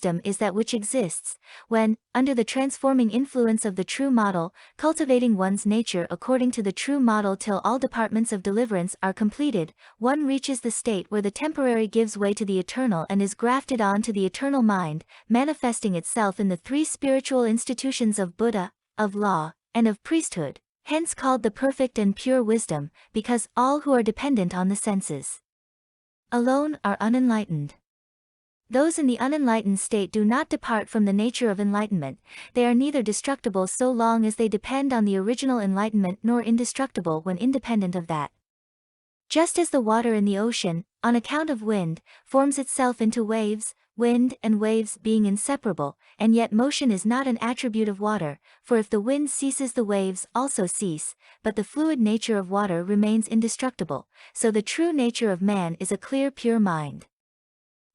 wisdom is that which exists, when, under the transforming influence of the true model, cultivating one's nature according to the true model till all departments of deliverance are completed, one reaches the state where the temporary gives way to the eternal and is grafted on to the eternal mind, manifesting itself in the three spiritual institutions of Buddha, of law, and of priesthood, hence called the perfect and pure wisdom, because all who are dependent on the senses alone are unenlightened. Those in the unenlightened state do not depart from the nature of enlightenment, they are neither destructible so long as they depend on the original enlightenment nor indestructible when independent of that. Just as the water in the ocean, on account of wind, forms itself into waves, wind and waves being inseparable, and yet motion is not an attribute of water, for if the wind ceases the waves also cease, but the fluid nature of water remains indestructible, so the true nature of man is a clear pure mind.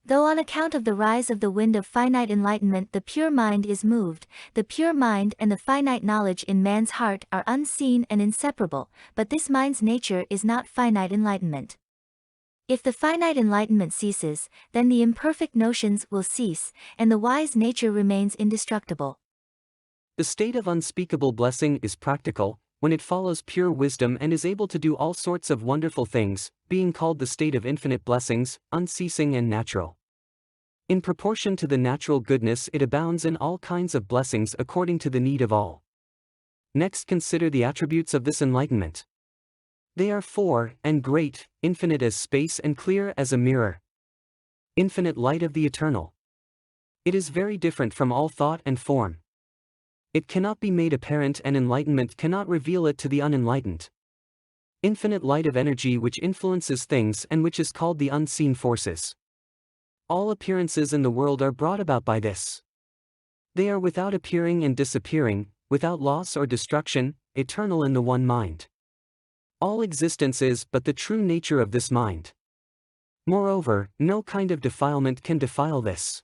Though on account of the rise of the wind of finite enlightenment the pure mind is moved, the pure mind and the finite knowledge in man's heart are unseen and inseparable, but this mind's nature is not finite enlightenment. If the finite enlightenment ceases, then the imperfect notions will cease, and the wise nature remains indestructible. The state of unspeakable blessing is practical, when it follows pure wisdom and is able to do all sorts of wonderful things, being called the state of infinite blessings, unceasing and natural. In proportion to the natural goodness it abounds in all kinds of blessings according to the need of all. Next consider the attributes of this enlightenment. They are four, and great, infinite as space and clear as a mirror. Infinite light of the eternal. It is very different from all thought and form. It cannot be made apparent and enlightenment cannot reveal it to the unenlightened. Infinite light of energy which influences things and which is called the unseen forces. All appearances in the world are brought about by this. They are without appearing and disappearing, without loss or destruction, eternal in the one mind. All existence is but the true nature of this mind. Moreover, no kind of defilement can defile this.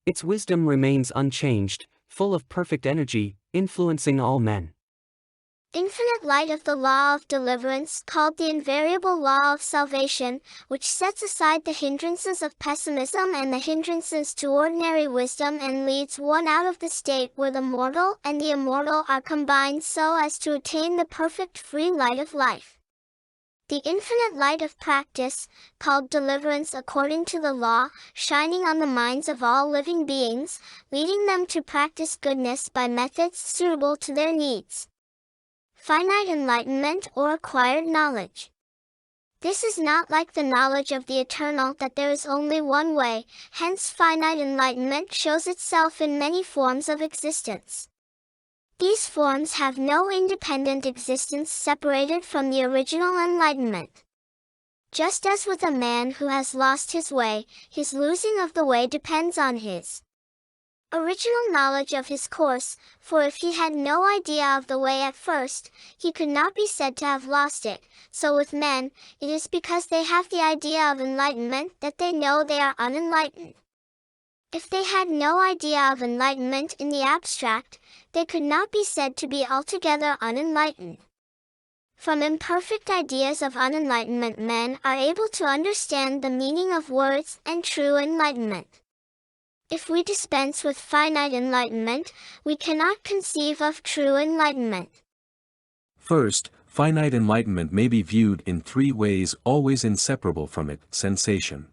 Its wisdom remains unchanged, full of perfect energy, influencing all men. Infinite light of the law of deliverance, called the invariable law of salvation, which sets aside the hindrances of pessimism and the hindrances to ordinary wisdom and leads one out of the state where the mortal and the immortal are combined so as to attain the perfect free light of life. The infinite light of practice, called deliverance according to the law, shining on the minds of all living beings, leading them to practice goodness by methods suitable to their needs. Finite enlightenment or acquired knowledge. This is not like the knowledge of the eternal that there is only one way, hence finite enlightenment shows itself in many forms of existence. These forms have no independent existence separated from the original enlightenment. Just as with a man who has lost his way, his losing of the way depends on his original knowledge of his course, for if he had no idea of the way at first, he could not be said to have lost it. So with men, it is because they have the idea of enlightenment that they know they are unenlightened. If they had no idea of enlightenment in the abstract, they could not be said to be altogether unenlightened. From imperfect ideas of unenlightenment men are able to understand the meaning of words and true enlightenment. If we dispense with finite enlightenment, we cannot conceive of true enlightenment. First, finite enlightenment may be viewed in three ways always inseparable from it: sensation.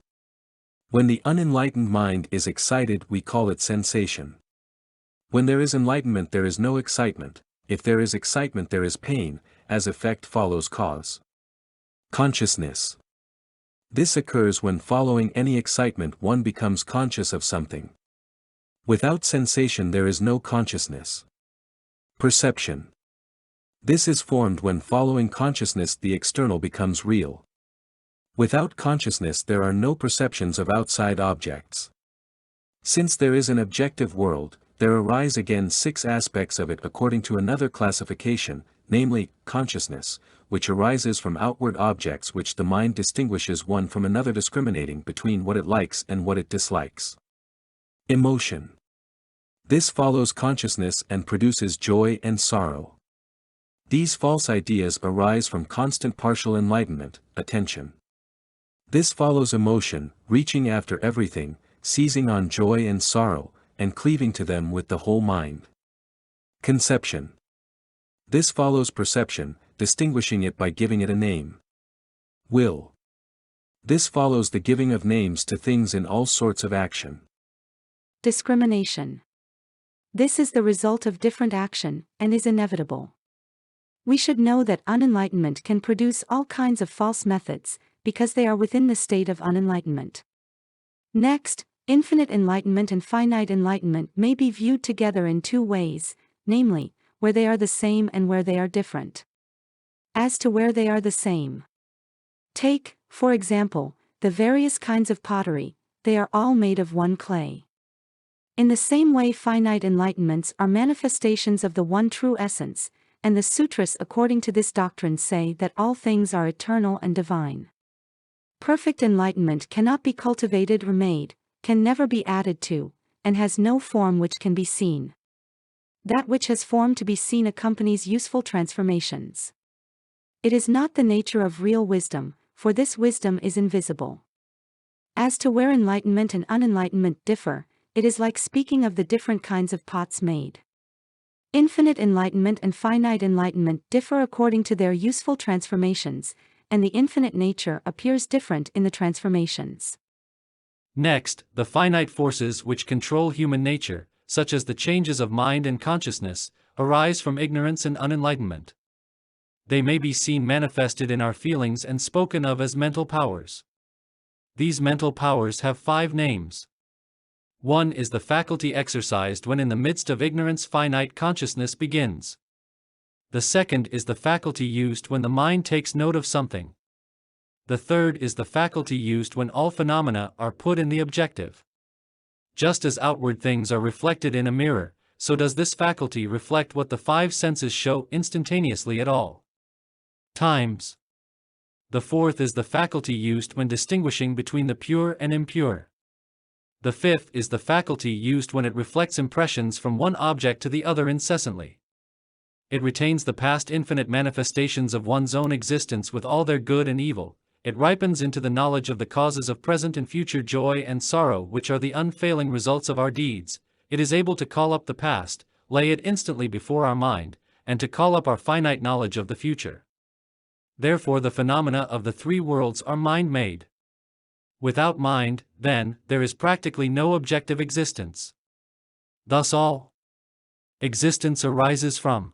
When the unenlightened mind is excited we call it sensation. When there is enlightenment there is no excitement, if there is excitement there is pain, as effect follows cause. Consciousness. This occurs when following any excitement one becomes conscious of something. Without sensation there is no consciousness. Perception. This is formed when following consciousness the external becomes real. Without consciousness there are no perceptions of outside objects. Since there is an objective world, there arise again 6 aspects of it according to another classification, namely, consciousness, which arises from outward objects which the mind distinguishes one from another, discriminating between what it likes and what it dislikes. Emotion. This follows consciousness and produces joy and sorrow. These false ideas arise from constant partial enlightenment, attention. This follows emotion, reaching after everything, seizing on joy and sorrow, and cleaving to them with the whole mind. Conception. This follows perception, distinguishing it by giving it a name. Will. This follows the giving of names to things in all sorts of action. Discrimination. This is the result of different action, and is inevitable. We should know that unenlightenment can produce all kinds of false methods, because they are within the state of unenlightenment. Next, infinite enlightenment and finite enlightenment may be viewed together in two ways, namely, where they are the same and where they are different. As to where they are the same. Take, for example, the various kinds of pottery, they are all made of one clay. In the same way, finite enlightenments are manifestations of the one true essence, and the Sutras according to this doctrine say that all things are eternal and divine. Perfect enlightenment cannot be cultivated or made, can never be added to, and has no form which can be seen. That which has form to be seen accompanies useful transformations. It is not the nature of real wisdom, for this wisdom is invisible. As to where enlightenment and unenlightenment differ, it is like speaking of the different kinds of pots made. Infinite enlightenment and finite enlightenment differ according to their useful transformations, and the infinite nature appears different in the transformations. Next, the finite forces which control human nature, such as the changes of mind and consciousness, arise from ignorance and unenlightenment. They may be seen manifested in our feelings and spoken of as mental powers. These mental powers have 5 names. 1 is the faculty exercised when in the midst of ignorance finite consciousness begins. The second is the faculty used when the mind takes note of something. The third is the faculty used when all phenomena are put in the objective. Just as outward things are reflected in a mirror, so does this faculty reflect what the 5 senses show instantaneously at all times. The fourth is the faculty used when distinguishing between the pure and impure. The fifth is the faculty used when it reflects impressions from one object to the other incessantly. It retains the past infinite manifestations of one's own existence with all their good and evil. It ripens into the knowledge of the causes of present and future joy and sorrow which are the unfailing results of our deeds. It is able to call up the past, lay it instantly before our mind, and to call up our finite knowledge of the future. Therefore the phenomena of the 3 worlds are mind-made. Without mind, then, there is practically no objective existence. Thus all existence arises from